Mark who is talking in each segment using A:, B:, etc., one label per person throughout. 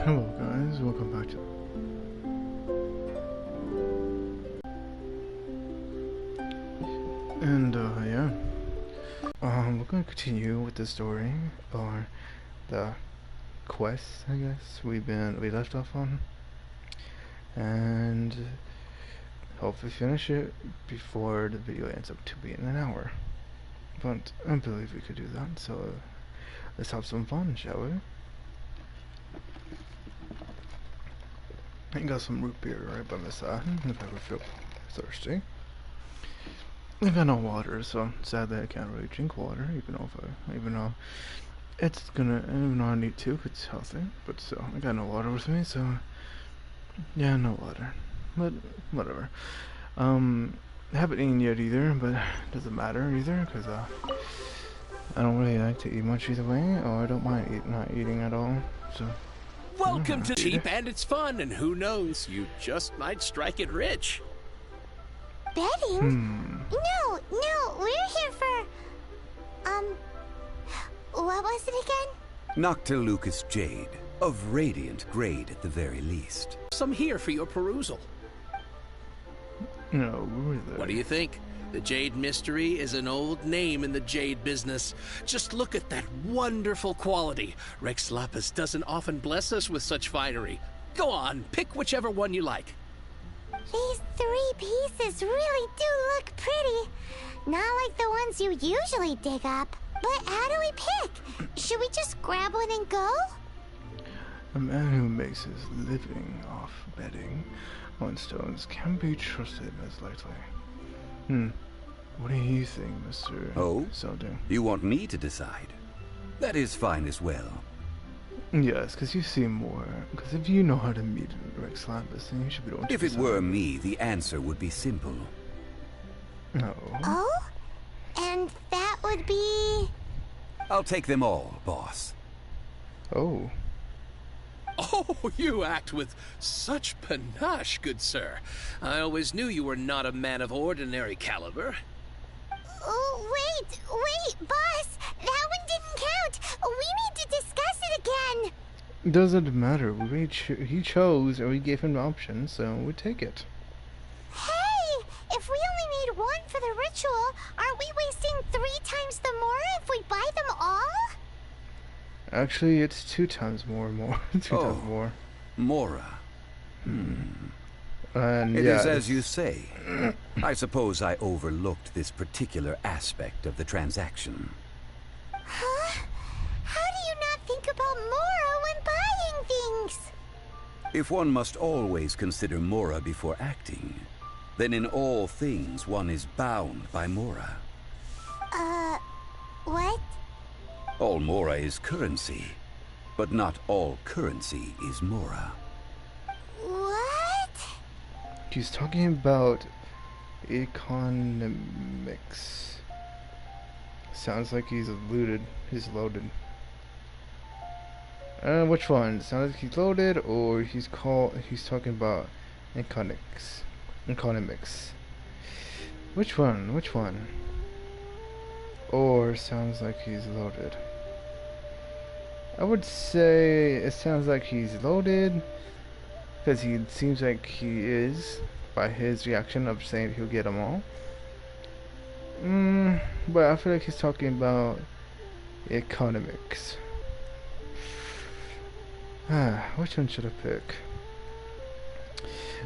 A: Hello guys, welcome back to yeah. We're gonna continue with the story or the quest, I guess we left off on, and hopefully finish it before the video ends up to being an hour. But I believe we could do that, so let's have some fun, shall we? I got some root beer right by my side if I ever feel thirsty. I got no water, so sadly I can't really drink water, even though I need to if it's healthy, but still, I got no water with me, so yeah, no water. But whatever. I haven't eaten yet either, but it doesn't matter either, because I don't really like to eat much either way, or I don't mind not eating at all, so.
B: Welcome to Cheap and it's fun, and who knows, you just might strike it rich.
C: Betting? No, we're here for, what was it again?
D: Noctilucous jade, of radiant grade at the very least.
B: Some here for your perusal.
A: No, really.
B: What do you think? The Jade Mystery is an old name in the jade business. Just look at that wonderful quality. Rex Lapis doesn't often bless us with such finery. Go on, pick whichever one you like.
C: These 3 pieces really do look pretty. Not like the ones you usually dig up. But how do we pick? Should we just grab one and go?
A: A man who makes his living off betting on stones can be trusted as lightly. What do you think, Mr.
D: Oh?
A: Selden?
D: You want me to decide? That is fine as well.
A: Yes, because you seem more. Because if you know how to meet Rex Lapis, then you should be able to
D: If it were me, the answer would be simple.
A: No.
C: Oh? And that would be...
D: I'll take them all, boss.
A: Oh.
B: Oh, you act with such panache, good sir. I always knew you were not a man of ordinary caliber.
C: Oh, wait, boss! That one didn't count! We need to discuss it again!
A: Doesn't matter. He chose, and we gave him the option, so we take it.
C: Hey! If we only need 1 for the ritual, aren't we wasting 3 times the Mora if we buy them all?
A: Actually, it's 2 times more. 2 times more.
D: Mora.
A: And
D: It
A: yeah,
D: is as you say. I suppose I overlooked this particular aspect of the transaction.
C: Huh? How do you not think about Mora when buying things?
D: If one must always consider Mora before acting, then in all things one is bound by Mora.
C: What?
D: All Mora is currency, but not all currency is Mora.
C: What?
A: he's talking about economics. Sounds like he's loaded. He's loaded. Which one? Sounds like he's loaded, or he's talking about economics. Economics. Which one? Which one? Or sounds like he's loaded. I would say it sounds like he's loaded, because he seems like he is, by his reaction of saying he'll get them all. But I feel like he's talking about economics. Which one should I pick?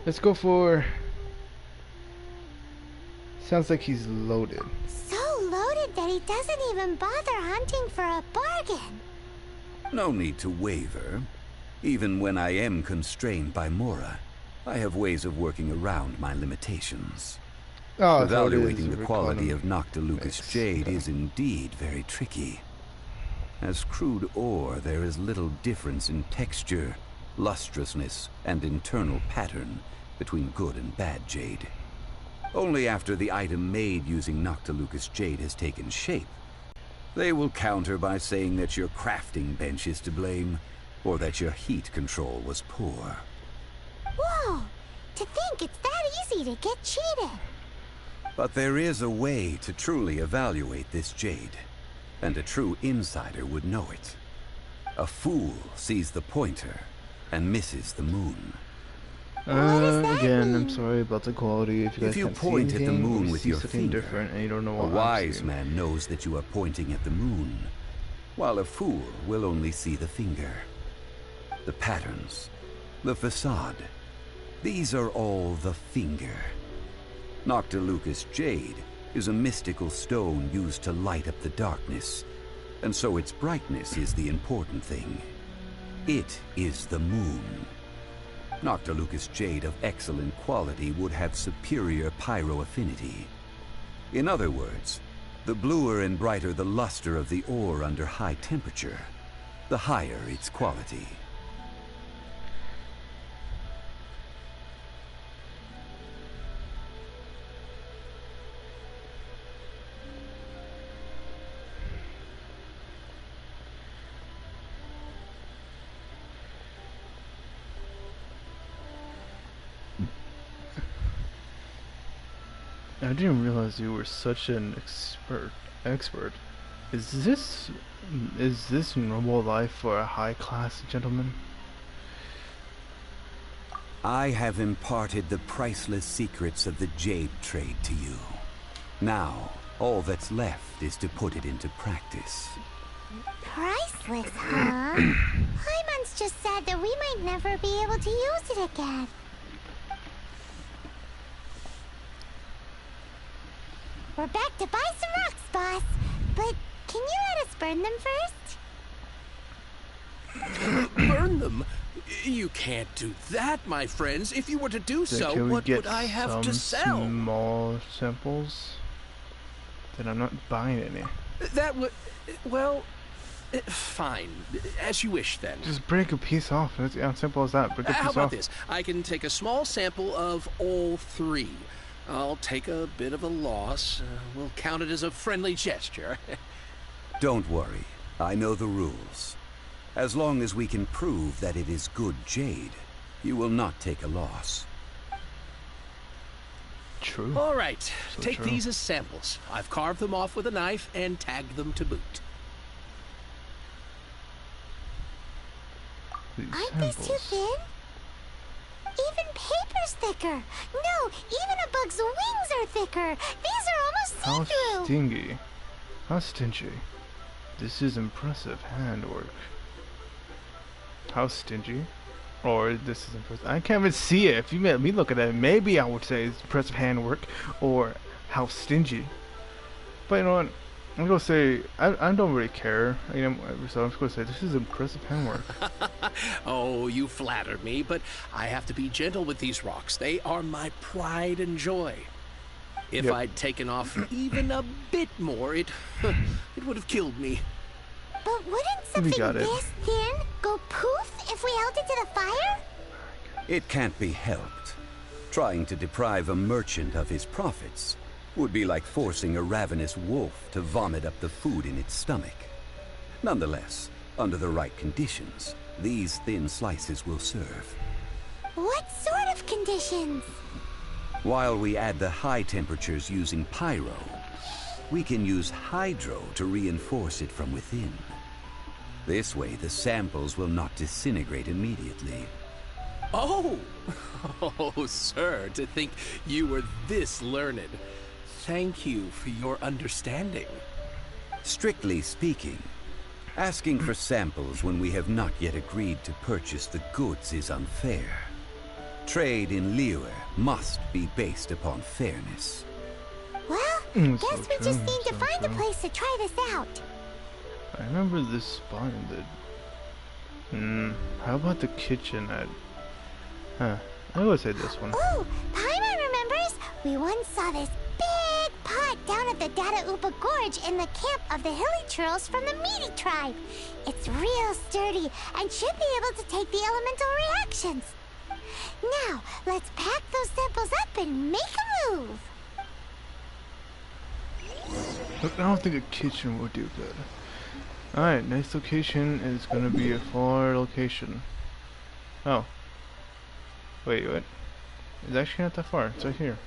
A: Let's go for... Sounds like he's loaded.
C: So loaded that he doesn't even bother hunting for a bargain.
D: No need to waver. Even when I am constrained by Mora, I have ways of working around my limitations. Evaluating the quality of Noctilucous jade is indeed very tricky. As crude ore, there is little difference in texture, lustrousness, and internal pattern between good and bad jade. Only after the item made using Noctilucous jade has taken shape, they will counter by saying that your crafting bench is to blame, or that your heat control was poor.
C: Whoa! To think it's that easy to get cheated.
D: But there is a way to truly evaluate this jade, and a true insider would know it. A fool sees the pointer, and misses the moon.
A: Again, I'm sorry about the quality. If you guys can't
D: point
A: see
D: at the
A: anything,
D: moon
A: or
D: with
A: see
D: your
A: something
D: finger,
A: different, and you don't know
D: a
A: what
D: wise
A: I'm
D: man knows that you are pointing at the moon, while a fool will only see the finger. The patterns, the facade, these are all the finger. Noctilucous jade is a mystical stone used to light up the darkness, and so its brightness is the important thing. It is the moon. Noctilucous jade of excellent quality would have superior pyro affinity. In other words, the bluer and brighter the luster of the ore under high temperature, the higher its quality.
A: I didn't realize you were such an expert. Is this normal life for a high-class gentleman?
D: I have imparted the priceless secrets of the jade trade to you. Now, all that's left is to put it into practice.
C: Priceless, huh? Hyman's just said that we might never be able to use it again. We're back to buy some rocks, boss. But can you let us burn them first?
B: Burn them? You can't do that, my friends. If you were to do so, what would I have to sell?
A: Small samples? Then I'm not buying any.
B: That would... well... fine. As you wish, then.
A: Just break a piece off. It's as simple as that. Break a piece off.
B: How about this? I can take a small sample of all three. I'll take a bit of a loss. We'll count it as a friendly gesture.
D: Don't worry. I know the rules. As long as we can prove that it is good jade, you will not take a loss.
A: True.
B: All right.
A: So
B: Take
A: true.
B: these as samples. I've carved them off with a knife and tagged them to boot.
C: Aren't these too thin? Even paper's thicker. No, even a bug's wings are thicker. These are almost
A: How
C: see-through.
A: stingy. How stingy. This is impressive handwork. How stingy? Or this is impressive. I can't even see it. If you made me look at it, maybe I would say it's impressive handwork or how stingy. But you know what? I'm gonna say I don't really care. You know, so I'm just gonna say this is impressive handwork.
B: Oh, you flatter me, but I have to be gentle with these rocks. They are my pride and joy. If
A: Yep.
B: I'd taken off even a bit more, it would have killed me.
C: But wouldn't something
A: got it.
C: this thin go poof if we held it to the fire?
D: It can't be helped. Trying to deprive a merchant of his profits would be like forcing a ravenous wolf to vomit up the food in its stomach. Nonetheless, under the right conditions, these thin slices will serve.
C: What sort of conditions?
D: While we add the high temperatures using pyro, we can use hydro to reinforce it from within. This way, the samples will not disintegrate immediately.
B: Oh! Oh, sir, to think you were this learned. Thank you for your understanding.
D: Strictly speaking, asking for samples when we have not yet agreed to purchase the goods is unfair. Trade in Liyue must be based upon fairness.
C: Well,
A: So
C: guess we
A: true,
C: just need to
A: so
C: find a
A: true.
C: place to try this out.
A: I remember this spot in the... how about the kitchen at... I would say this one.
C: Ooh, Paimon remembers we once saw this big pot down at the Data Upa Gorge in the camp of the Hilly Churls from the Meaty tribe. It's real sturdy and should be able to take the elemental reactions. Now, let's pack those samples up and make a move.
A: Look, I don't think a kitchen would do good. Alright, next location is gonna be a far location. Oh. Wait, what? It's actually not that far. It's right here.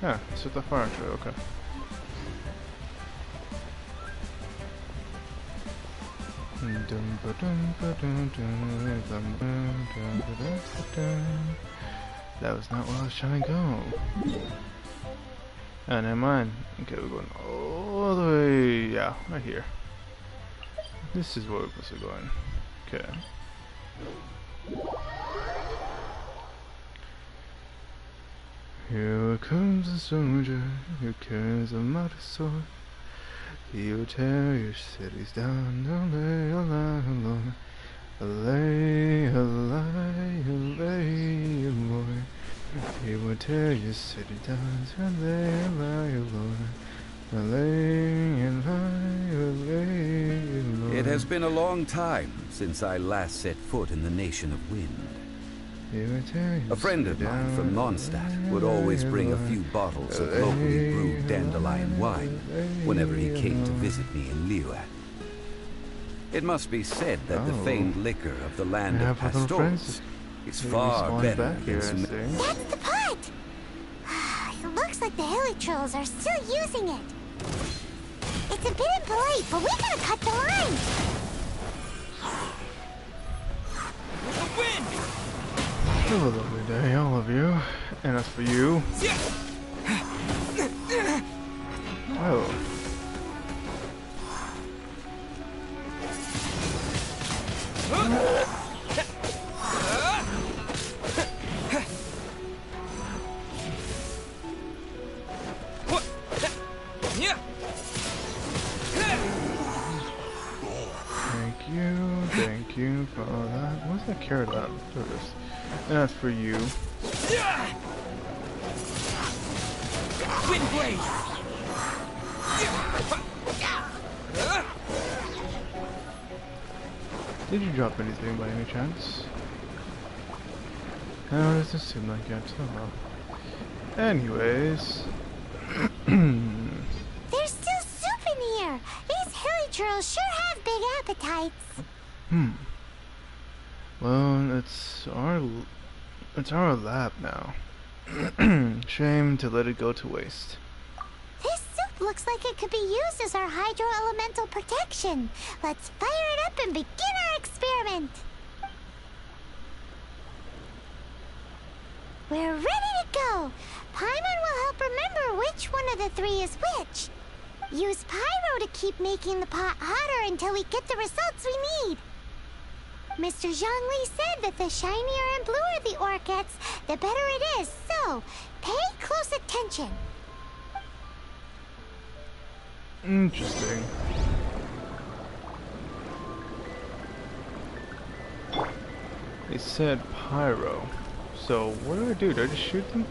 A: Yeah, it's not that far actually. Okay. That was not where I was trying to go. Oh, never mind. Okay, we're going all the way. Yeah, right here. This is where we're supposed to be going. Okay. Here comes a soldier who carries a mighty sword. He will tear your cities down. Allay, allay, allay, allay, allay, allay. He will tear your city down. Allay, allay, allay, allay, allay, allay.
D: It has been a long time since I last set foot in the nation of wind. A friend of mine from Mondstadt would always bring a few bottles of locally brewed dandelion wine whenever he came to visit me in Liyue. It must be said that the famed liquor of the land of pastorals is far better than some...
C: That's the pot! It looks like the hilly trolls are still using it. It's a bit impolite, but we gotta cut the line.
E: The wind!
A: Have a lovely day, all of you. And as for you... Oh. Thank you for all that. What's that carrot at? There it is. And that's for you.
E: Wind blade!
A: Did you drop anything by any chance? No, it doesn't seem like it. Oh well. Anyways.
C: There's still soup in here. These hilly trolls sure have big appetites.
A: Well, it's our lab now. Shame to let it go to waste.
C: This soup looks like it could be used as our hydro-elemental protection. Let's fire it up and begin our experiment. We're ready to go. Paimon will help remember which one of the three is which. Use pyro to keep making the pot hotter until we get the results we need. Mr. Zhongli said that the shinier and bluer the ore gets, the better it is, so pay close attention.
A: Interesting. They said pyro. So what do? Do I just shoot them?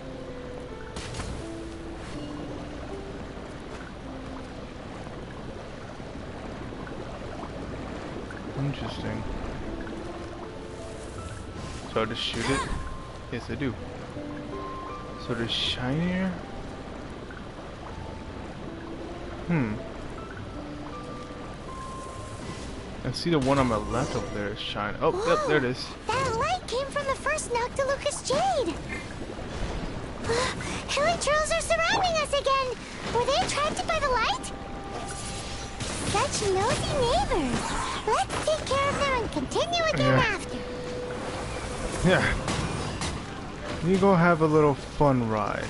A: Interesting. So I just shoot it? Yes, I do. So the shinier? I see the one on my left up there is shine. Oh,
C: Whoa,
A: yep, there it is.
C: That light came from the first Noctilucous Jade. Hilly trolls are surrounding us again. Were they attracted by the light? Such nosy neighbors. Let's take care of them and continue again after.
A: Yeah. You go have a little fun ride.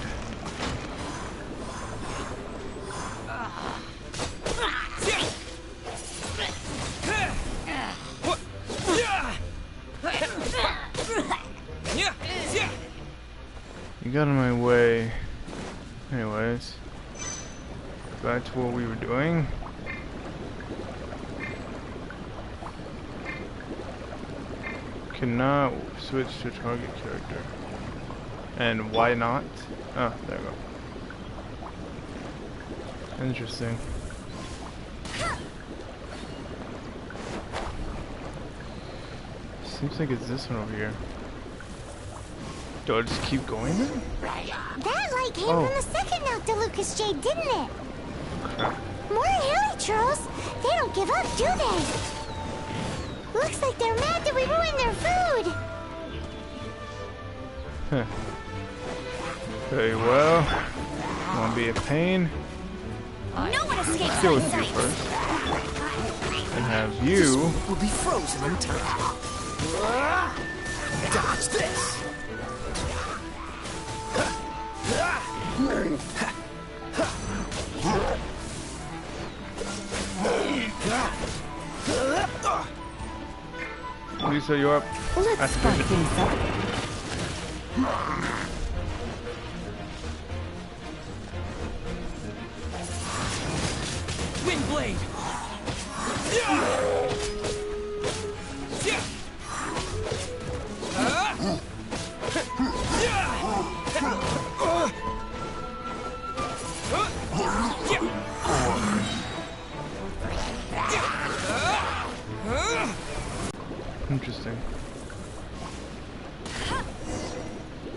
A: You got in my way. Anyways. Back to what we were doing. Cannot switch to target character. And why not? Oh, there we go. Interesting. Seems like it's this one over here. Do I just keep going then?
C: That light came from the second Noctilucous Jade, didn't it?
A: Crap.
C: More hilly trolls. They don't give up, do they? Looks like they're mad that we ruined their food.
A: Huh. Very well. Won't be a pain.
C: No one escapes
A: Deal
C: my
A: with you
C: sight.
A: first. and have you
E: will be frozen in time. Dodge this.
A: Lisa, you're up.
F: Let's spark things up.
E: Wind blade.
A: Interesting.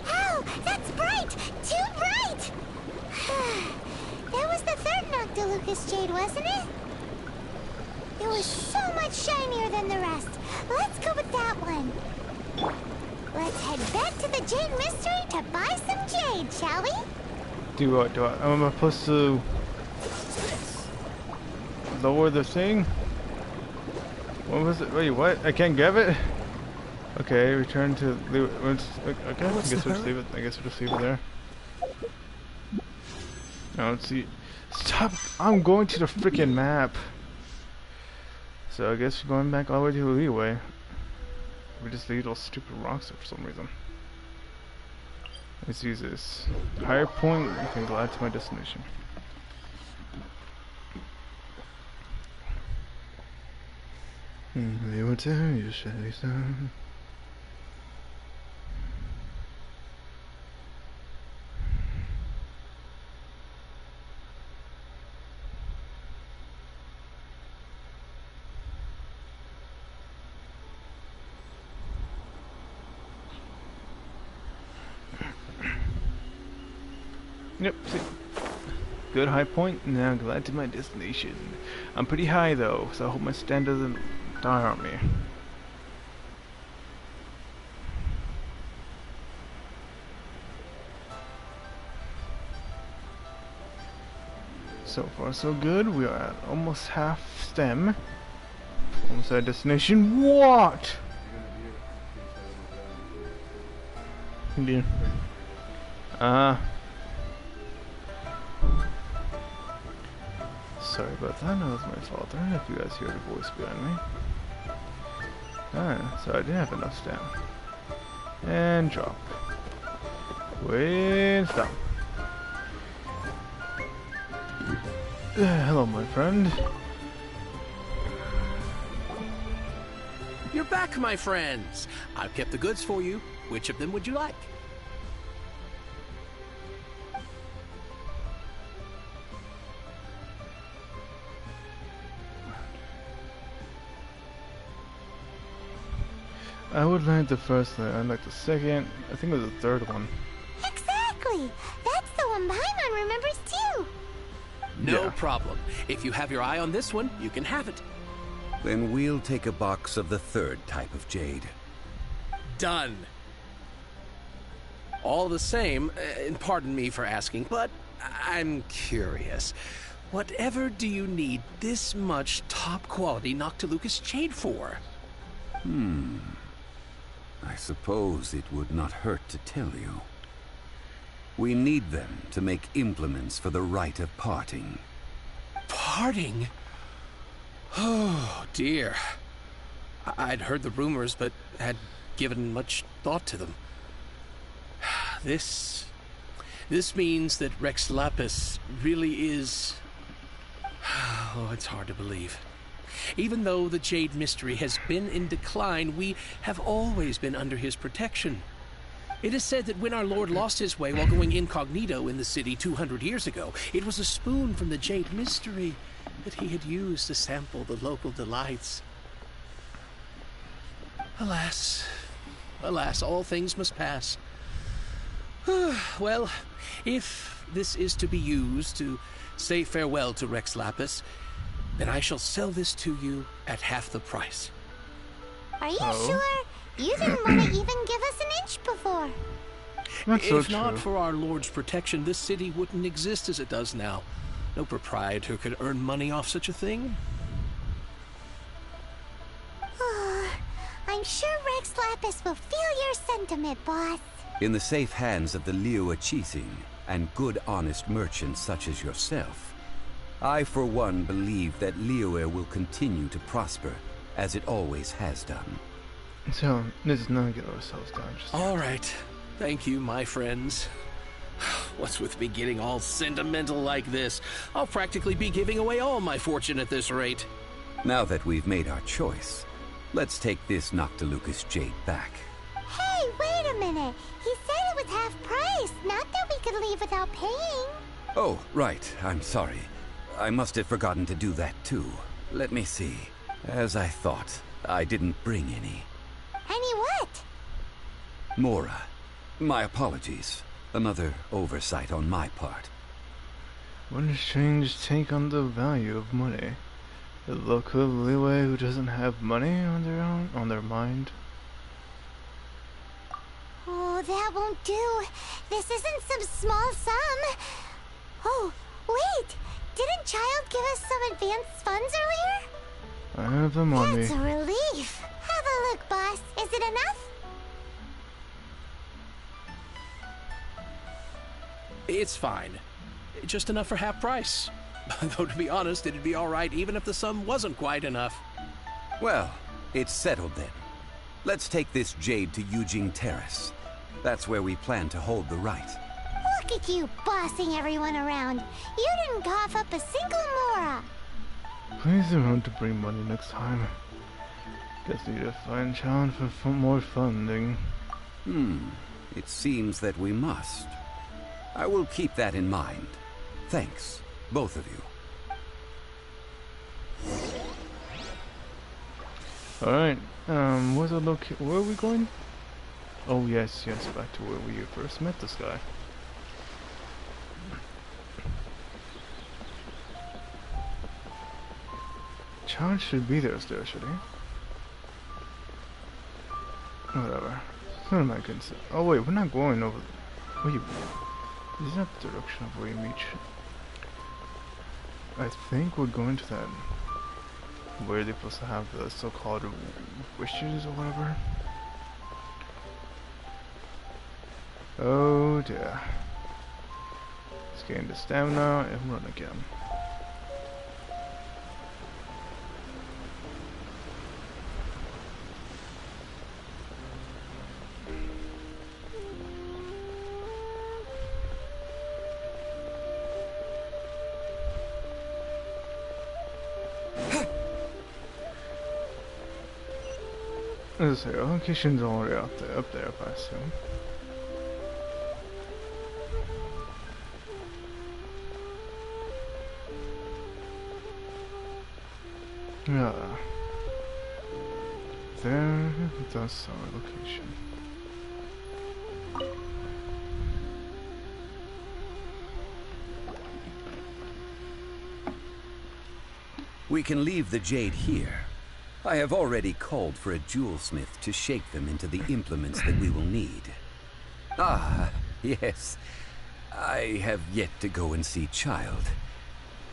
C: Oh, that's bright! Too bright! That was the third Noctilucous Jade, wasn't it? It was so much shinier than the rest. Let's go with that one. Let's head back to the Jade Mystery to buy some jade, shall we?
A: Do what? Am I supposed to lower the thing? What was it? Wait, what? I can't grab it? Okay, return to leave it. Okay, I guess we'll just leave it. I guess we'll just leave it there. Now let's see. Stop! I'm going to the freaking map. So I guess we're going back all the way to the leeway. We just leave those stupid rocks there for some reason. Let's use this. Higher point, I can glide to my destination. They will tell you, Shelly son. Yep, see. Good high point, now glide to my destination. I'm pretty high though, so I hope my stand doesn't die on me. So far so good, we are at almost half stem. Almost at destination. What? Indeed. Sorry about that, that was my fault. I don't know if you guys hear the voice behind me. So I didn't have enough stamina. And drop. Wait, stop. Hello, my friend.
B: You're back, my friends. I've kept the goods for you. Which of them would you like?
A: I would like the first one. I'd like the second. I think it was the third one.
C: Exactly! That's the one Paimon remembers too!
B: No problem. If you have your eye on this one, you can have it.
D: Then we'll take a box of the third type of jade.
B: Done. All the same, and pardon me for asking, but I'm curious. Whatever do you need this much top-quality Noctilucous jade for?
D: I suppose it would not hurt to tell you. We need them to make implements for the rite of parting.
B: Parting? Oh, dear. I'd heard the rumors, but had given much thought to them. This means that Rex Lapis really is... Oh, it's hard to believe. Even though the Jade Mystery has been in decline, we have always been under his protection. It is said that when our Lord lost his way while going incognito in the city 200 years ago, it was a spoon from the Jade Mystery that he had used to sample the local delights. Alas, alas, all things must pass. Well, if this is to be used to say farewell to Rex Lapis, then I shall sell this to you at half the price.
C: Are you sure? You didn't want to even give us an inch before.
A: That's so
B: If not
A: true.
B: for our Lord's protection, this city wouldn't exist as it does now. No proprietor could earn money off such a thing.
C: I'm sure Rex Lapis will feel your sentiment, boss.
D: In the safe hands of the Liyue Qixing and good honest merchants such as yourself, I for one believe that Liyue will continue to prosper as it always has done.
A: So, let's not get ourselves down.
B: All right. Thank you, my friends. What's with me getting all sentimental like this? I'll practically be giving away all my fortune at this rate.
D: Now that we've made our choice, let's take this Noctilucous jade back.
C: Hey, wait a minute. He said it was half price, not that we could leave without paying.
D: Oh, right. I'm sorry. I must have forgotten to do that too. Let me see. As I thought, I didn't bring any.
C: Any what?
D: Mora. My apologies. Another oversight on my part.
A: What a strange take on the value of money. The local Liyue who doesn't have money on their mind.
C: Oh, that won't do. This isn't some small sum. Oh, wait. Didn't Child give us some advanced funds earlier?
A: I have them on me.
C: That's a relief. Have a look, boss. Is it enough?
B: It's fine. Just enough for half price. Though to be honest, it'd be all right even if the sum wasn't quite enough.
D: Well, it's settled then. Let's take this jade to Yujing Terrace. That's where we plan to hold the rite.
C: Look at you bossing everyone around. You didn't cough up a single Mora.
A: Please remember to bring money next time. Guess we need to find Child for more funding.
D: It seems that we must. I will keep that in mind. Thanks, both of you.
A: Alright, where's the where are we going? Oh yes, back to where we first met this guy. Child should be there still, should he? Whatever. What am I concerned? Oh wait, we're not going over. Wait, is that the direction of where we meet? I think we're going to that where they're supposed to have the so-called wishes or whatever. Oh dear. Let's gain the stamina and run again. Let's say, location's already up there, if I assume. Yeah. That's our location.
D: We can leave the jade here. I have already called for a jewelsmith to shape them into the implements that we will need. Ah, yes. I have yet to go and see Child.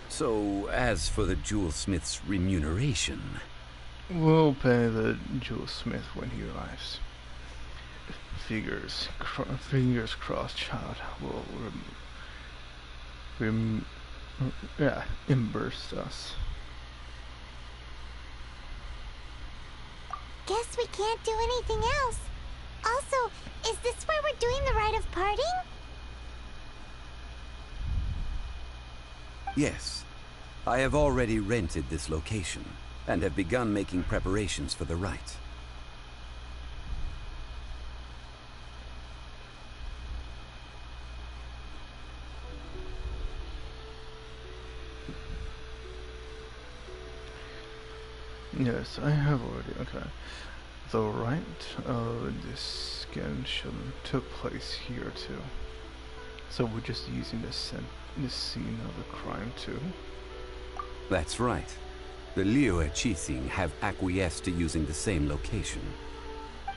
D: So, as for the jewelsmith's remuneration...
A: We'll pay the jewelsmith when he arrives. Fingers crossed, Child will reimburse us.
C: Guess we can't do anything else. Also, is this where we're doing the rite of parting?
D: Yes. I have already rented this location, and have begun making preparations for the rite.
A: Yes, I have already. Okay. The rite of this skin took place here too. So we're just using this scene of the crime too.
D: That's right. The Liyue Qixing have acquiesced to using the same location.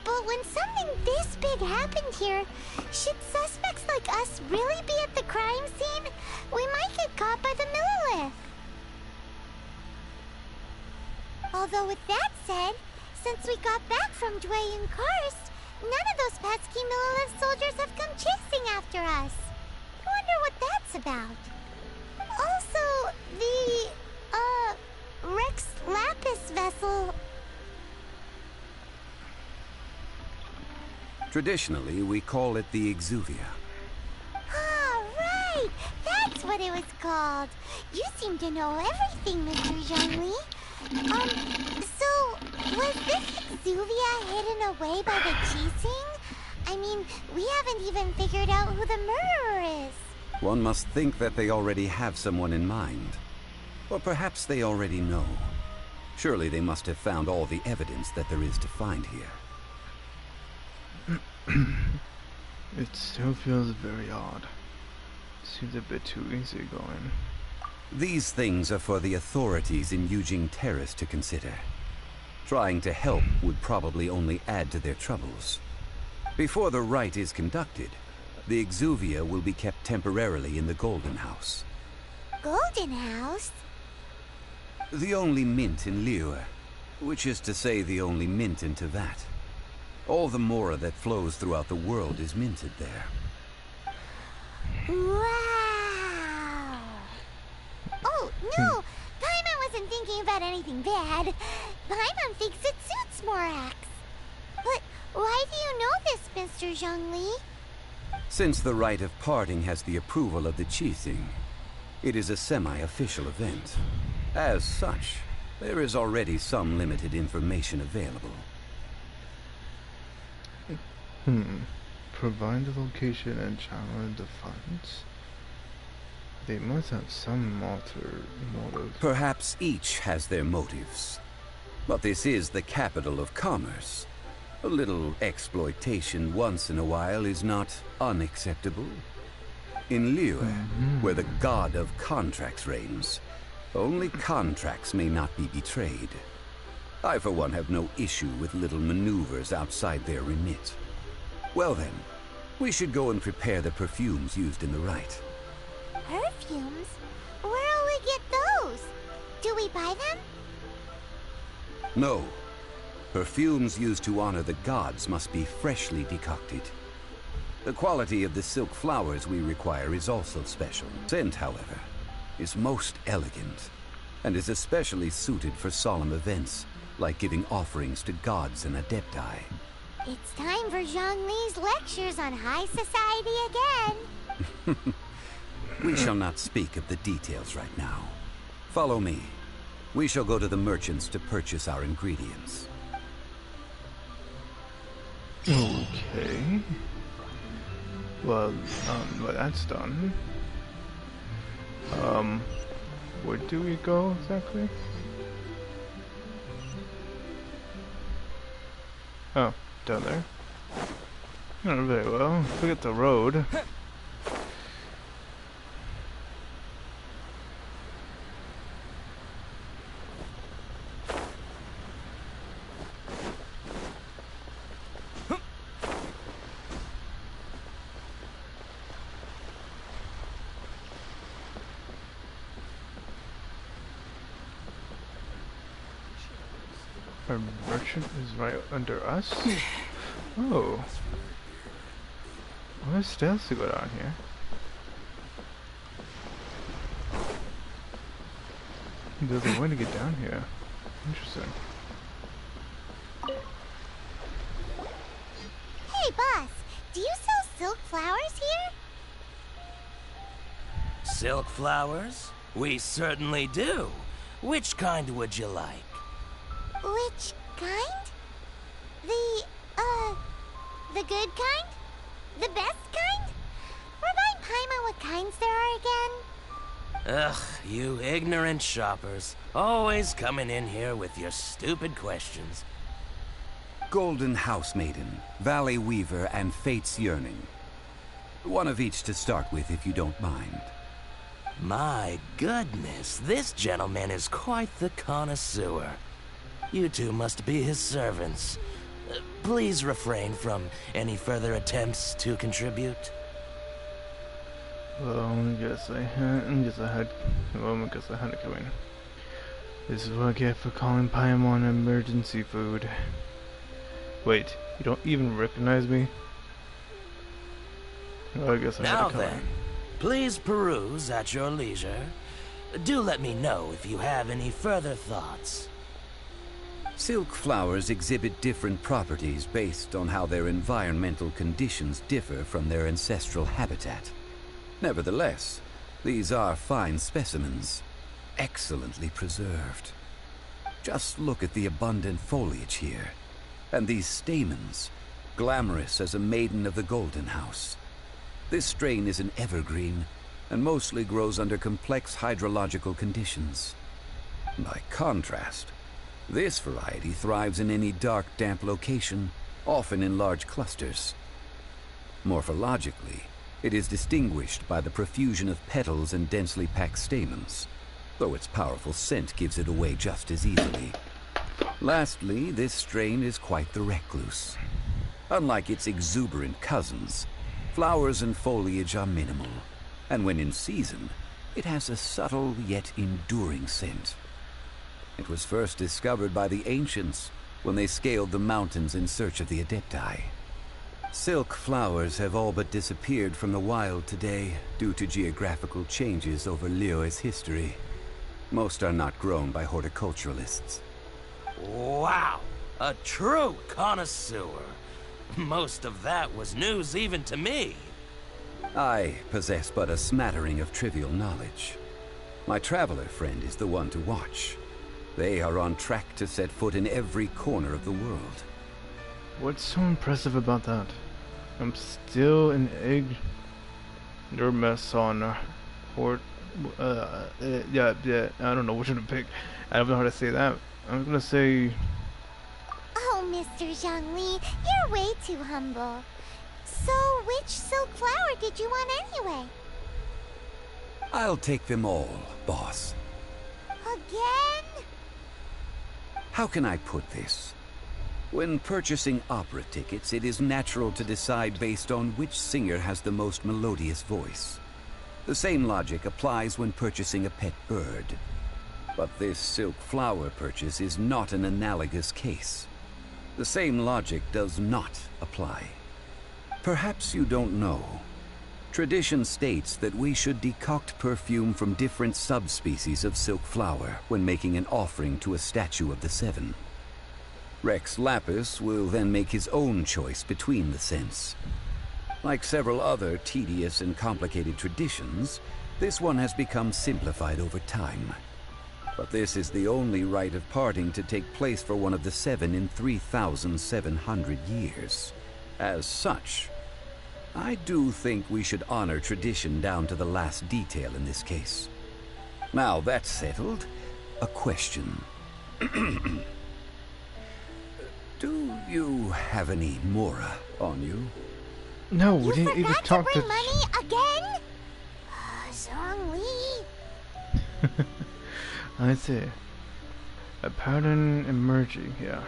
C: But when something this big happened here, should suspects like us really be at the crime scene? We might get caught by the Millilith. Although with that said, Since we got back from Dway and Karst, none of those pesky Millelith soldiers have come chasing after us. I wonder what that's about. Also, the, Rex Lapis vessel.
D: Traditionally, we call it the Exuvia.
C: Ah, right! That's what it was called. You seem to know everything, Mr. Zhongli. So, was this Exuvia hidden away by the Qixing? I mean, we haven't even figured out who the murderer is.
D: One must think that they already have someone in mind. Or perhaps they already know. Surely they must have found all the evidence that there is to find here.
A: It still feels very odd. Seems a bit too easy going.
D: These things are for the authorities in Yujing Terrace to consider. Trying to help would probably only add to their troubles. Before the rite is conducted, the Exuvia will be kept temporarily in the Golden House.
C: Golden House?
D: The only mint in Liyue, which is to say the only mint in Tevat. All the mora that flows throughout the world is minted there.
C: Wow! Oh, no! Paimon wasn't thinking about anything bad. Paimon thinks it suits Morax. But why do you know this, Mr. Zhongli?
D: Since the rite of parting has the approval of the Qixing, it is a semi-official event. As such, there is already some limited information available.
A: Provide the location and channel the funds. They must have some motive.
D: Perhaps each has their motives. But this is the capital of commerce. A little exploitation once in a while is not unacceptable. In Liyue, where the god of contracts reigns, only contracts may not be betrayed. I, for one, have no issue with little maneuvers outside their remit. Well then, we should go and prepare the perfumes used in the rite.
C: Perfumes? Where'll we get those? Do we buy them?
D: No. Perfumes used to honor the gods must be freshly decocted. The quality of the silk flowers we require is also special. Scent, however, is most elegant, and is especially suited for solemn events, like giving offerings to gods and adepti.
C: It's time for Zhongli's lectures on high society again.
D: We shall not speak of the details right now. Follow me. We shall go to the merchants to purchase our ingredients.
A: Okay. Well, that's done. Where do we go exactly? Oh, down there. Not very well. Forget the road. Our merchant is right under us? Oh. What stairs to go down here? There's a way to get down here. Interesting.
C: Hey, boss, do you sell silk flowers here?
E: Silk flowers? We certainly do. Which kind would you like?
C: Which kind? The good kind? The best kind? Remind Paimon what kinds there are again?
E: Ugh, you ignorant shoppers. Always coming in here with your stupid questions.
D: Golden House Maiden, Valley Weaver, and Fate's Yearning. One of each to start with, if you don't mind.
E: My goodness, this gentleman is quite the connoisseur. You two must be his servants. Please refrain from any further attempts to contribute.
A: Well, I guess I had to come in. This is what I get for calling Paimon emergency food. Wait, you don't even recognize me? Well, I guess I
E: now
A: had to
E: then, please peruse at your leisure. Do let me know if you have any further thoughts.
D: Silk flowers exhibit different properties based on how their environmental conditions differ from their ancestral habitat. Nevertheless, these are fine specimens, excellently preserved. Just look at the abundant foliage here, and these stamens, glamorous as a maiden of the Golden House. This strain is an evergreen, and mostly grows under complex hydrological conditions. By contrast, this variety thrives in any dark, damp location, often in large clusters. Morphologically, it is distinguished by the profusion of petals and densely packed stamens, though its powerful scent gives it away just as easily. Lastly, this strain is quite the recluse. Unlike its exuberant cousins, flowers and foliage are minimal, and when in season, it has a subtle yet enduring scent. It was first discovered by the ancients when they scaled the mountains in search of the Adepti. Silk flowers have all but disappeared from the wild today due to geographical changes over Liyue's history. Most are not grown by horticulturalists.
E: Wow, a true connoisseur. Most of that was news even to me.
D: I possess but a smattering of trivial knowledge. My traveler friend is the one to watch. They are on track to set foot in every corner of the world.
A: What's so impressive about that? I'm still an egg mess on yeah, I don't know which one to pick. I don't know how to say that. I'm gonna say...
C: Oh, Mr. Zhongli, you're way too humble. So, which silk flower did you want anyway?
D: I'll take them all, boss.
C: Again?
D: How can I put this? When purchasing opera tickets, it is natural to decide based on which singer has the most melodious voice. The same logic applies when purchasing a pet bird. But this silk flower purchase is not an analogous case. The same logic does not apply. Perhaps you don't know. Tradition states that we should decoct perfume from different subspecies of silk flower when making an offering to a statue of the Seven. Rex Lapis will then make his own choice between the scents. Like several other tedious and complicated traditions, this one has become simplified over time. But this is the only rite of parting to take place for one of the Seven in 3,700 years. As such, I do think we should honor tradition down to the last detail in this case. Now that's settled, a question. Do you have any Mora on you?
A: No, we
C: You
A: didn't even
C: forgot
A: talk
C: to bring money again? Zhongli.
A: I see. A pattern emerging here.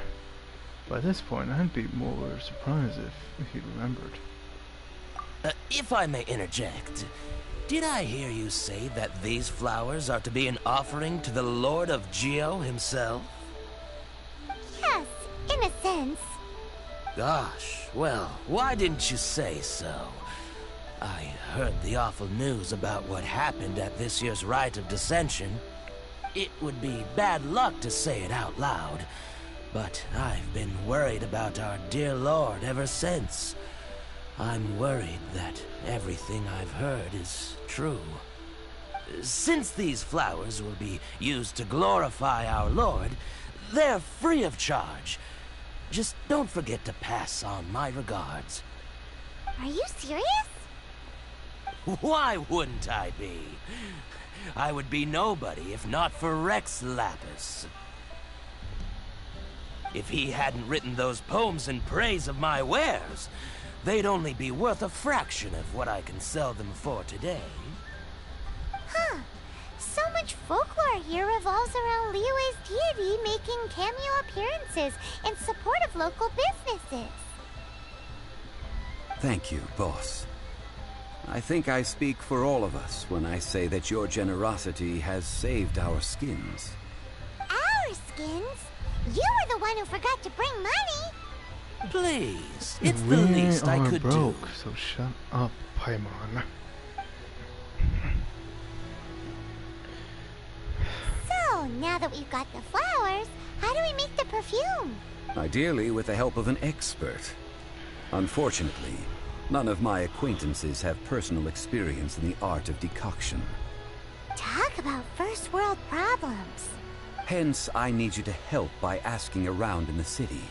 A: By this point, I'd be more surprised if he remembered.
E: If I may interject, did I hear you say that these flowers are to be an offering to the Lord of Geo himself?
C: Yes, in a sense.
E: Gosh, well, why didn't you say so? I heard the awful news about what happened at this year's Rite of Dissension. It would be bad luck to say it out loud, but I've been worried about our dear Lord ever since. I'm worried that everything I've heard is true. Since these flowers will be used to glorify our Lord, they're free of charge. Just don't forget to pass on my regards.
C: Are you serious?
E: Why wouldn't I be? I would be nobody if not for Rex Lapis. If he hadn't written those poems in praise of my wares, they'd only be worth a fraction of what I can sell them for today.
C: Huh. So much folklore here revolves around Liyue's deity making cameo appearances in support of local businesses.
D: Thank you, boss. I think I speak for all of us when I say that your generosity has saved our skins.
C: Skins. You were the one who forgot to bring money.
E: Please, it's the least I could
A: broke,
E: do.
A: So shut up, Paimon.
C: So, now that we've got the flowers, how do we make the perfume?
D: Ideally with the help of an expert. Unfortunately, none of my acquaintances have personal experience in the art of decoction.
C: Talk about first world problems.
D: Hence, I need you to help by asking around in the city.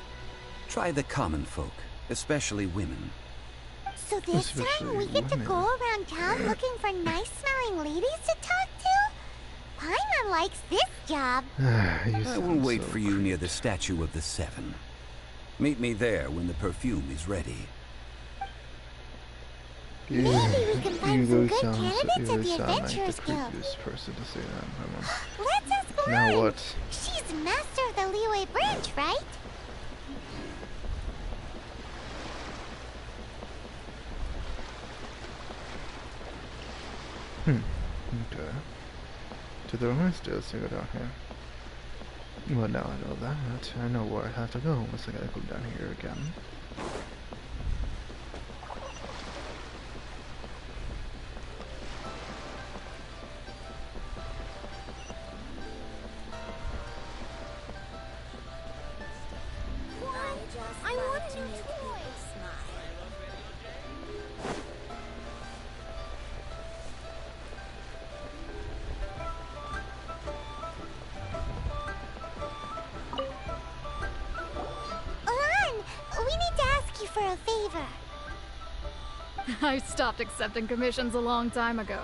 D: Try the common folk, especially women.
C: So this time we get to go around town looking for nice-smelling ladies to talk to? Paimon likes this job.
D: I will wait for you near the Statue of the Seven. Meet me there when the perfume is ready.
C: Maybe we can find some good candidates at the
A: Adventurers
C: Adventurers Guild.
A: person to say that.
C: Let's ask Lauren.
A: Now what?
C: She's master of the Leeway Bridge, right?
A: Okay. To the right stairs to go down here. Well, now I know that. I know where I have to go once I gotta go down here again.
C: I want a new toy. Lauren, we need to ask you for a favor.
F: I stopped accepting commissions a long time ago.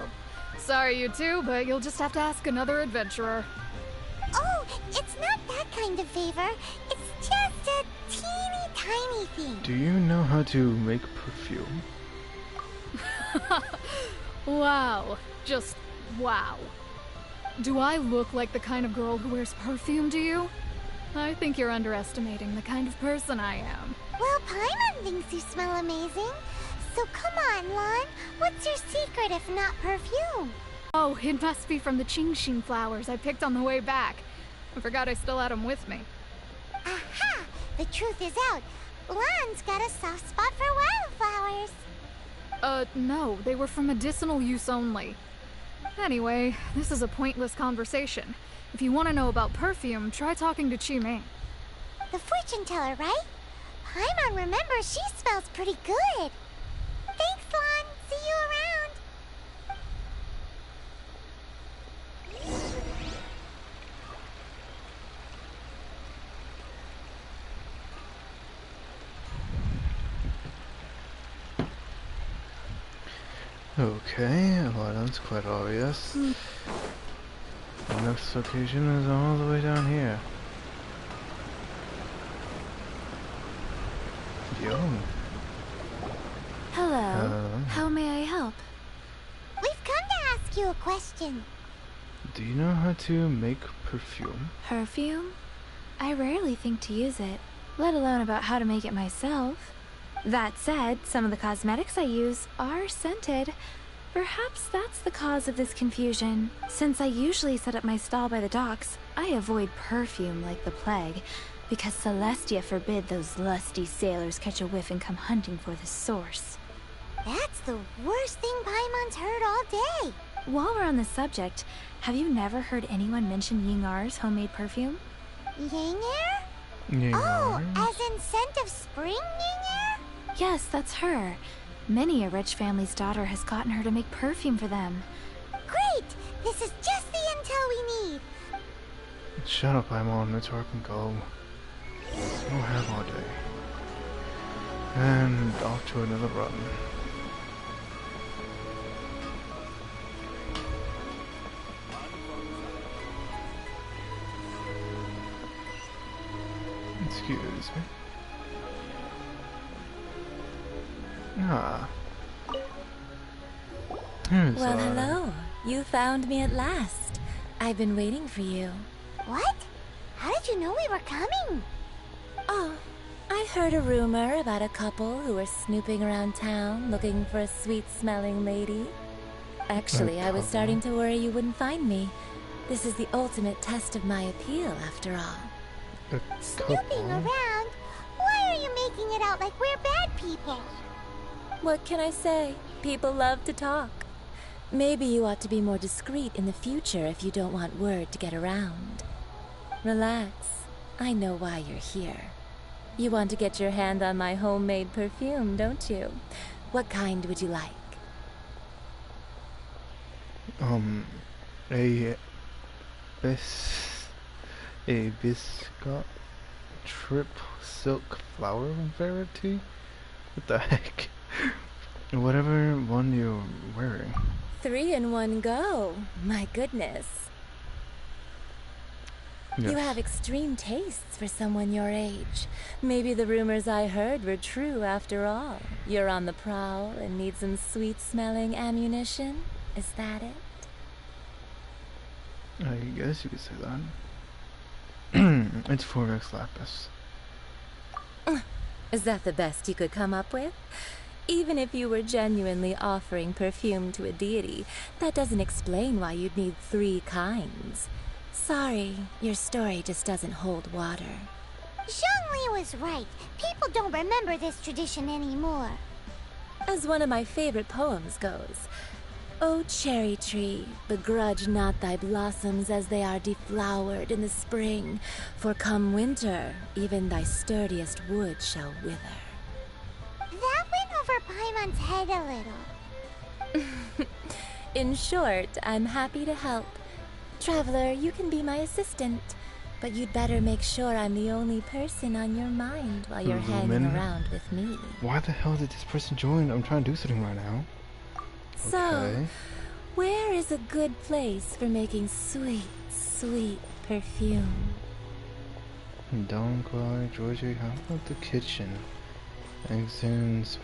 F: Sorry, you two, but you'll just have to ask another adventurer.
C: Oh, it's not that kind of favor. It's just a teeny tiny thing.
A: Do you know how to make perfume?
F: Wow. Just wow. Do I look like the kind of girl who wears perfume to you? I think you're underestimating the kind of person I am.
C: Well, Paimon thinks you smell amazing. So come on, Lon. What's your secret if not perfume?
F: Oh, it must be from the Qingxin flowers I picked on the way back. I forgot I still had them with me.
C: Aha! The truth is out. Lon's got a soft spot for wildflowers.
F: No, they were for medicinal use only. Anyway, this is a pointless conversation. If you want to know about perfume, try talking to Chi Ming.
C: The fortune teller, right? Paimon remembers she smells pretty good. Thanks, Lon. See you around.
A: Okay, well that's quite obvious. The next location is all the way down here. Yo.
G: Hello. How may I help?
C: We've come to ask you a question.
A: Do you know how to make perfume?
G: Perfume? I rarely think to use it, let alone about how to make it myself. That said, some of the cosmetics I use are scented. Perhaps that's the cause of this confusion. Since I usually set up my stall by the docks, I avoid perfume like the plague, because Celestia forbid those lusty sailors catch a whiff and come hunting for the source.
C: That's the worst thing Paimon's heard all day.
G: While we're on the subject, have you never heard anyone mention Yingar's homemade perfume?
C: Yingar?
A: Yeah.
C: Oh, as in scent of spring, Yingar?
G: Yes, that's her. Many a rich family's daughter has gotten her to make perfume for them.
C: Great! This is just the intel we need.
A: Shut up, I'm on. Let's work and go. We'll have all day. And off to another run. Excuse me. Ah. Here's
H: Well, hello. You found me at last. I've been waiting for you.
C: What? How did you know we were coming?
H: Oh, I heard a rumor about a couple who were snooping around town looking for a sweet-smelling lady. Actually, I was starting to worry you wouldn't find me. This is the ultimate test of my appeal, after all.
C: Snooping around? Why are you making it out like we're bad people?
H: What can I say? People love to talk. Maybe you ought to be more discreet in the future if you don't want word to get around. Relax. I know why you're here. You want to get your hand on my homemade perfume, don't you? What kind would you like?
A: A biscuit trip silk flower variety? What the heck? Whatever one you're wearing.
H: 3 in 1 go. My goodness.
A: Yes.
H: You have extreme tastes for someone your age. Maybe the rumors I heard were true after all. You're on the prowl and need some sweet-smelling ammunition? Is that it?
A: I guess you could say that. It's 4x lapis.
H: Is that the best you could come up with? Even if you were genuinely offering perfume to a deity, that doesn't explain why you'd need 3 kinds. Sorry, your story just doesn't hold water.
C: Zhongli was right. People don't remember this tradition anymore.
H: As one of my favorite poems goes, O cherry tree, begrudge not thy blossoms as they are deflowered in the spring, for come winter, even thy sturdiest wood shall wither.
C: That went over Paimon's head a little.
H: In short, I'm happy to help. Traveler, you can be my assistant, but you'd better make sure I'm the only person on your mind while you're hanging around with me.
A: Why the hell did this person join? I'm trying to do something right now.
H: So,
A: Okay.
H: where is a good place for making sweet, sweet perfume?
A: Don't cry, Georgie. How about the kitchen? Exams.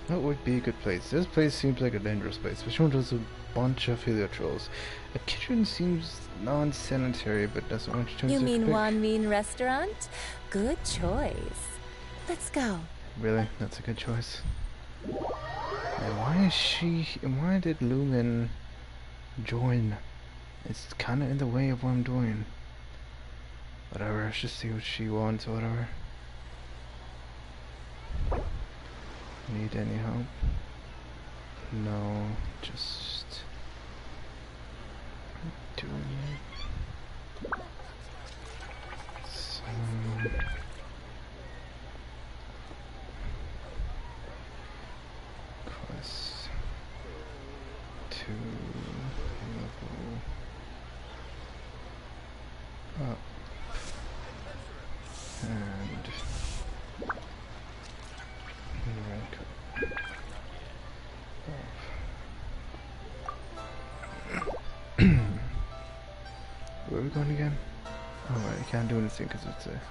A: That would be a good place. This place seems like a dangerous place, especially when there's a bunch of heliotrols. A kitchen seems non-sanitary, but doesn't want you to.
H: You mean Wan Min Restaurant? Good choice. Let's go.
A: Really? That's a good choice. And why did Lumen join? It's kind of in the way of what I'm doing. Whatever, let's just see what she wants or whatever. Need any help? No, just doing it. So quest to level up and rank up. Where are we going again? Oh right, I can't do anything because it's a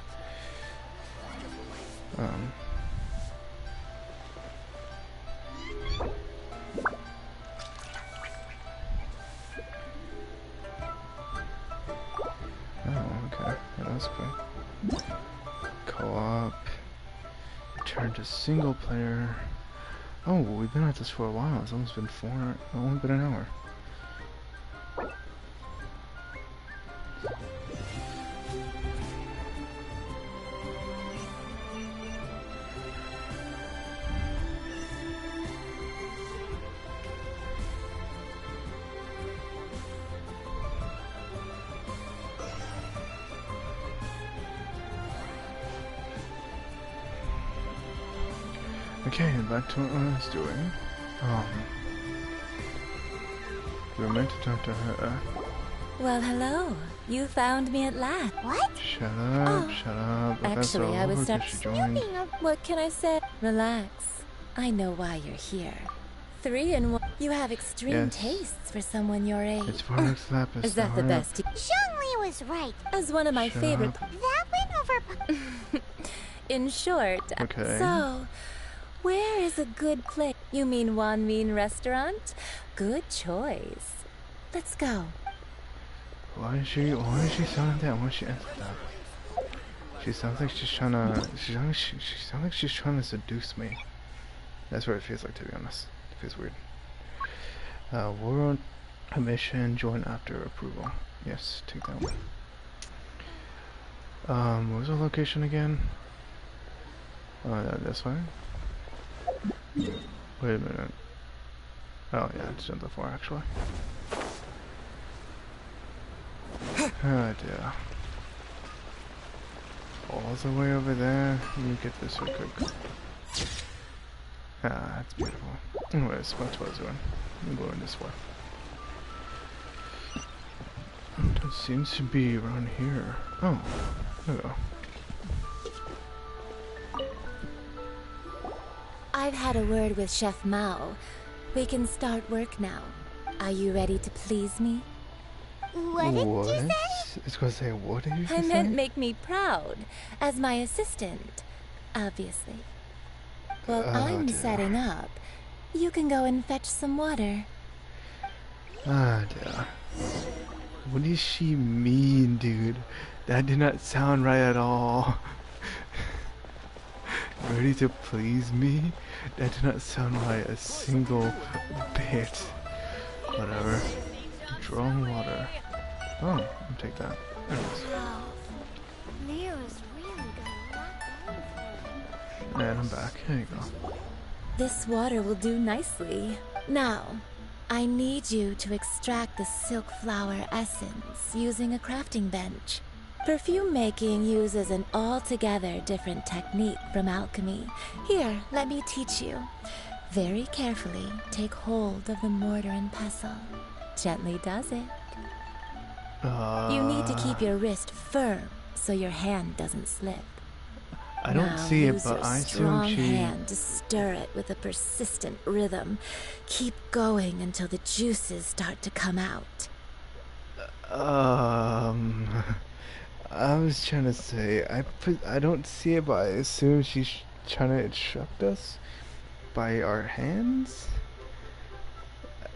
A: oh, okay. Yeah, that's cool. Co-op. Turn to single player. Oh, we've been at this for a while. It's almost been only been an hour. Okay, back to what I was doing. We were meant to talk to her.
H: Well, hello. You found me at last.
C: What?
A: Shut up, shut up.
H: Actually, I was
A: She joined.
H: What can I say? Relax. I know why you're here. 3 in 1. You have extreme tastes for someone your age.
A: It's Forex Lapis.
H: Is that the best?
C: Zhongli was right.
H: As one of my
A: Shut
H: favorite.
A: up.
C: That went over.
H: In short,
A: Okay.
H: so where is a good place? You mean Wan Min Restaurant? Good choice. Let's go.
A: Why is she sound like that? Why is she answer that? She sounds like she's trying to. She sounds like she's trying to seduce me. That's what it feels like, to be honest. It feels weird. World mission, join after approval. Yes, take that one. Where's the location again? This way? Wait a minute. Oh yeah, it's on the floor actually. Oh dear. All the way over there. You get this real quick. Ah, that's beautiful. Anyways, what's what I was doing? I'm going this way. It seems to be around here. Oh, there we go.
H: I've had a word with Chef Mao. We can start work now. Are you ready to please me?
C: What did you say?
A: It's gonna say what did you
H: I
A: say?
H: meant make me proud, as my assistant, obviously. While I'm setting up, you can go and fetch some water.
A: Ah dear. What does she mean, dude? That did not sound right at all. Ready to please me? That did not sound right a single bit. Whatever. Drawing water. Oh, I'll take that. There it is.
C: Nero's really got a lot going for him.
A: And I'm back. There you go.
H: This water will do nicely. Now, I need you to extract the silk flower essence using a crafting bench. Perfume making uses an altogether different technique from alchemy. Here, let me teach you. Very carefully, take hold of the mortar and pestle. Gently does it. You need to keep your wrist firm so your hand doesn't slip.
A: I don't see it, but I assume
H: strong
A: she...
H: hand to stir it with a persistent rhythm. Keep going until the juices start to come out.
A: I was trying to say, I don't see it, but I assume she's trying to instruct us by our hands?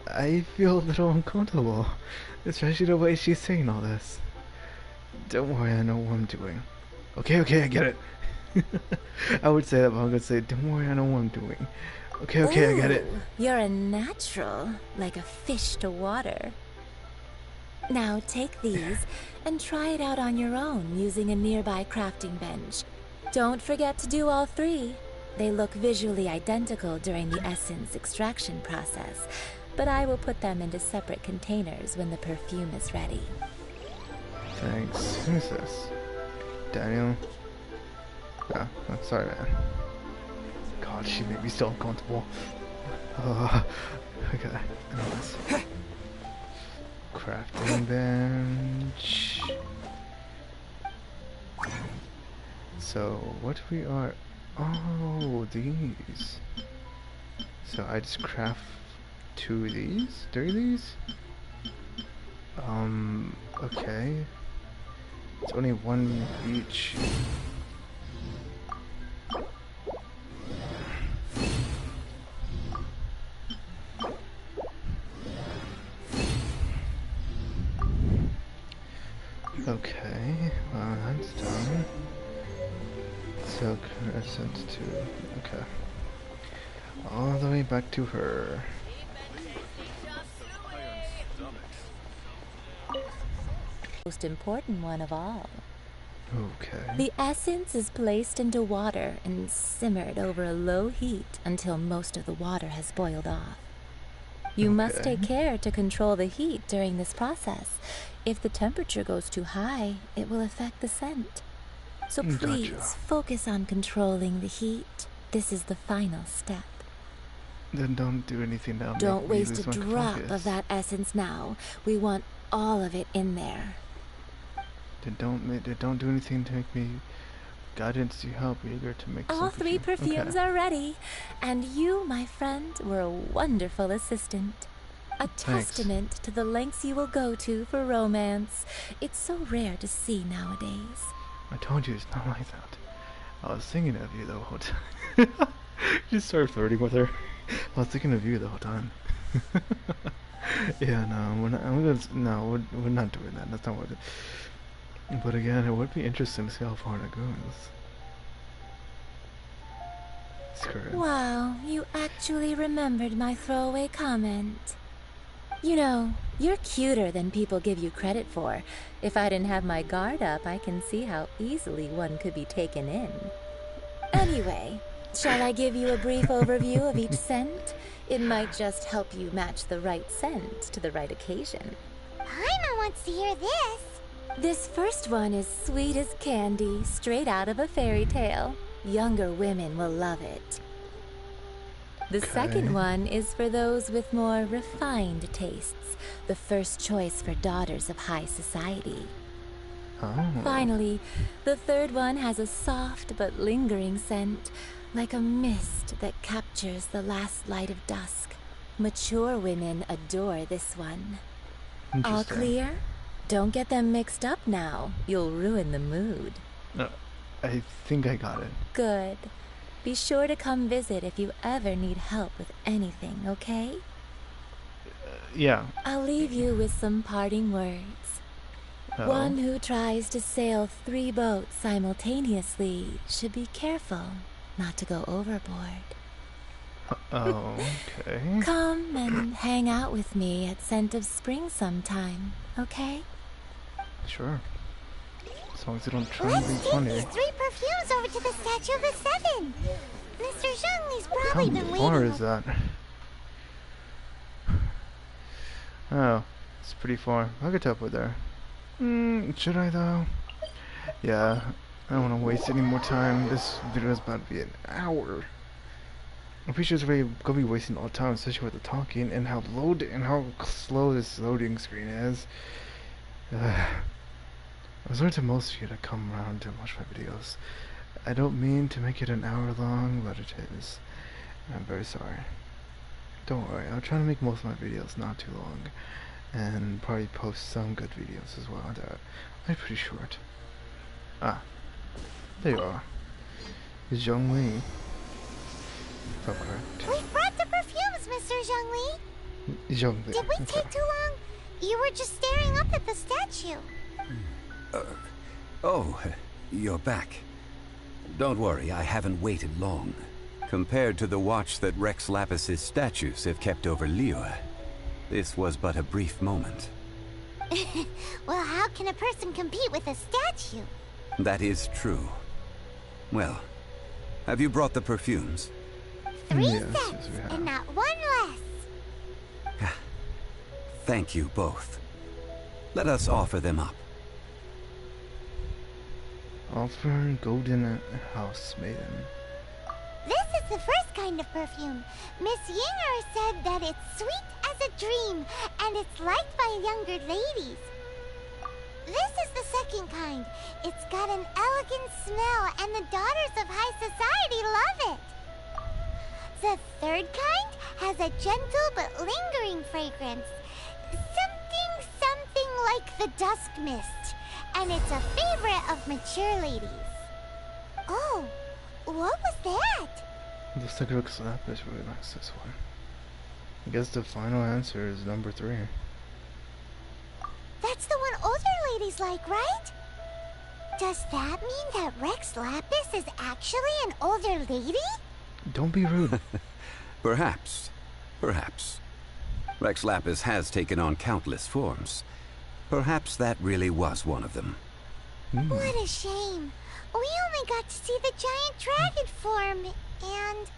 A: I feel a little uncomfortable, especially the way she's saying all this. Don't worry, I know what I'm doing. Okay, I get it. I would say that, but I'm gonna say, don't worry, I know what I'm doing. Okay, I get it.
H: You're a natural, like a fish to water. Now take these and try it out on your own using a nearby crafting bench. Don't forget to do all three. They look visually identical during the essence extraction process, but I will put them into separate containers when the perfume is ready.
A: Thanks. Who's this? Daniel? Oh, sorry, man. God, she made me so uncomfortable. Okay. Anyways. Crafting bench. So, what we are... Oh, these. So I just craft 2 of these? 3 of these? Okay. It's only 1 each. Okay, well that's done. Silk essence 2. Okay. All the way back to her.
H: Most important one of all.
A: Okay.
H: The essence is placed into water and simmered over a low heat until most of the water has boiled off. You must take care to control the heat during this process. If the temperature goes too high, it will affect the scent. So please focus on controlling the heat. This is the final step.
A: Then don't do anything now.
H: Don't waste a drop of that essence now. We want all of it in there.
A: Then don't do anything to make me guidance to help eager to make
H: all 3 perfumes are ready, and you, my friend, were a wonderful assistant. A testament to the lengths you will go to for romance. It's so rare to see nowadays.
A: I told you it's not like that. I was thinking of you the whole time. Just started flirting with her. I was thinking of you the whole time. Yeah, no, we're not doing that. That's not what it. But again, it would be interesting to see how far it goes.
H: Wow, you actually remembered my throwaway comment. You know, you're cuter than people give you credit for. If I didn't have my guard up, I can see how easily one could be taken in. Anyway, shall I give you a brief overview of each scent? It might just help you match the right scent to the right occasion.
C: Paimon wants to hear this.
H: This first one is sweet as candy, straight out of a fairy tale. Younger women will love it. The second one is for those with more refined tastes, the first choice for daughters of high society.
A: Oh.
H: Finally, the third one has a soft but lingering scent, like a mist that captures the last light of dusk. Mature women adore this one. All clear? Don't get them mixed up now. You'll ruin the mood.
A: No, I think I got it.
H: Good. Be sure to come visit if you ever need help with anything, okay?
A: Yeah.
H: I'll leave you with some parting words. One who tries to sail 3 boats simultaneously should be careful not to go overboard.
A: Oh, okay.
H: Come and hang out with me at Scent of Spring sometime, okay?
A: Sure. As long as you don't try and be funny.
C: Let's take these 3 perfumes over to the Statue of the Seven. Mr. Zhongli's probably been waiting.
A: How far is that? Oh, it's pretty far. I could teleport there. Should I though? Yeah, I don't want to waste any more time. This video is about to be an hour. I'm pretty sure it's really gonna be wasting all the time, especially with the talking and how slow this loading screen is. I was learning to most of you to come around and watch my videos. I don't mean to make it an hour long, but it is. I'm very sorry. Don't worry, I'll try to make most of my videos not too long, and probably post some good videos as well that are pretty short. Ah, there you are. It's Zhongli. If I'm correct.
C: We brought the perfumes, Mr. Zhongli.
A: Zhongli.
C: Did we take too long? You were just staring up at the statue.
D: Oh, you're back. Don't worry, I haven't waited long. Compared to the watch that Rex Lapis's statues have kept over Liyue, this was but a brief moment.
C: Well, how can a person compete with a statue?
D: That is true. Well, have you brought the perfumes?
C: 3
A: Yes,
C: sets,
A: yes, we have.
C: and not one less.
D: Thank you both. Let us offer them up.
A: Offer Golden House Maiden.
C: This is the first kind of perfume. Miss Yinger said that it's sweet as a dream, and it's liked by younger ladies. This is the second kind. It's got an elegant smell, and the daughters of high society love it. The third kind has a gentle but lingering fragrance. Something like the dusk mist. And it's a favorite of mature ladies. Oh, what was that?
A: Looks like Rex Lapis really likes this one. I guess the final answer is number 3.
C: That's the one older ladies like, right? Does that mean that Rex Lapis is actually an older lady?
A: Don't be rude.
D: Perhaps. Perhaps. Rex Lapis has taken on countless forms. Perhaps that really was one of them.
C: What a shame. We only got to see the giant dragon form, and...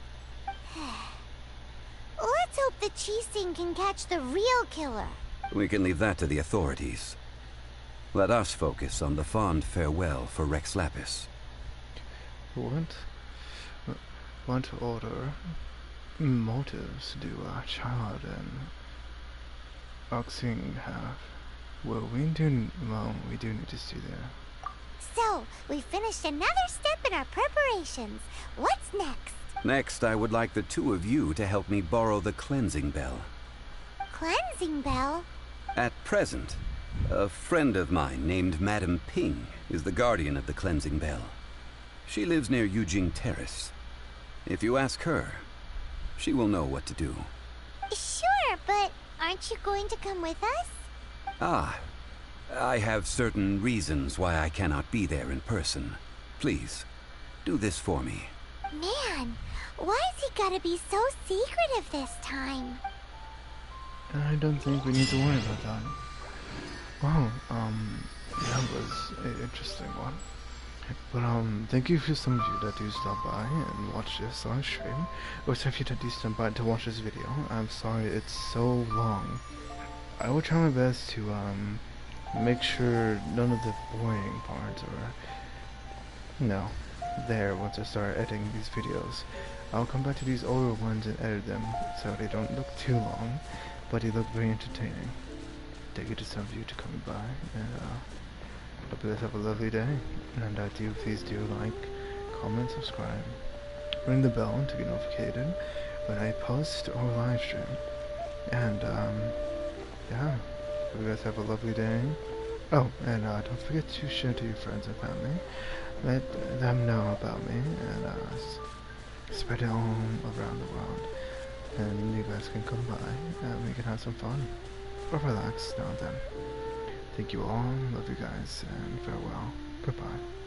C: Let's hope the Qixing can catch the real killer.
D: We can leave that to the authorities. Let us focus on the fond farewell for Rex Lapis.
A: What order motives do our child and Oxing have? Well, we do need to see there.
C: So, we finished another step in our preparations. What's next?
D: Next, I would like the 2 of you to help me borrow the cleansing bell.
C: Cleansing bell?
D: At present, a friend of mine named Madame Ping is the guardian of the cleansing bell. She lives near Yujing Terrace. If you ask her, she will know what to do.
C: Sure, but aren't you going to come with us?
D: Ah, I have certain reasons why I cannot be there in person. Please, do this for me.
C: Man, why's he gotta be so secretive this time?
A: And I don't think we need to worry about that. Wow, that was an interesting one. But thank you for some of you that do stop by and watch this on stream. Or some of you that do stop by to watch this video. I'm sorry it's so long. I will try my best to make sure none of the boring parts are there once I start editing these videos. I'll come back to these older ones and edit them so they don't look too long, but they look very entertaining. Thank you to some of you to coming by, and hope you guys have a lovely day. And please do like, comment, subscribe, ring the bell to get notified when I post or live stream. And yeah, hope you guys have a lovely day. Oh, and don't forget to share to your friends and family. Let them know about me, and spread it all around the world. And you guys can come by and we can have some fun or relax now and then. Thank you all, love you guys, and farewell. Goodbye.